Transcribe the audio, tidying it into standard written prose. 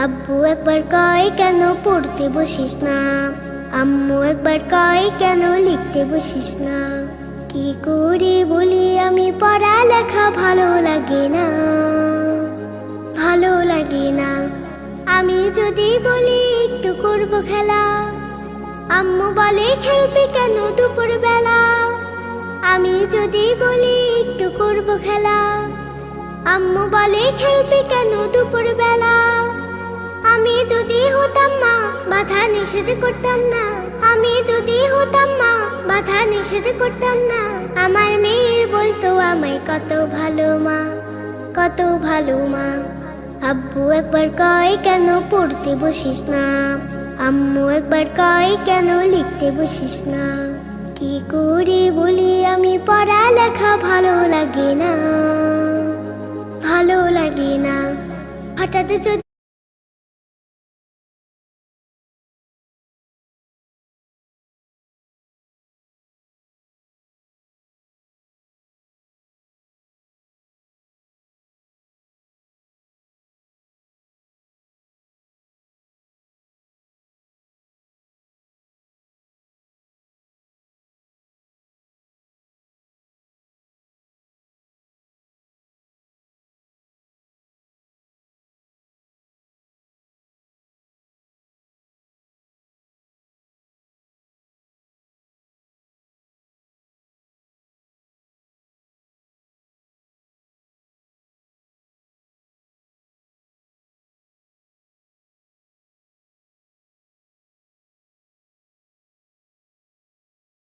আব্বু একবার কয় কেন পড়তে বসিস না, আম্মু একবার কয় কেন লিখতে বসিস না। কি করে বলি আমি পড়ালেখা ভালো লাগে না, ভালো লাগে না। আমি যদি বলি একটু করব খেলা, আম্মু বলে খেলবে কেন দুপুর বেলা। আমি যদি বলি একটু করব খেলা, আম্মু বলে খেলবে কেন দুপুর বেলা। আমি যদি হতাম মা বাধা নিষেধ করতাম না, আমি যদি হতাম মা বাধা নিষেধ করতাম না। আমার মেয়ে বলতো আমায় কত ভালো মা, কত ভালো মা। আব্বু একবার কয় কেন পড়তে বসিস না, আম্মু একবার কয় কেন লিখতে বসিস না। কি করে বলি আমি পড়ালেখা ভালো লাগে না, ভালো লাগে না। হঠাৎ যদি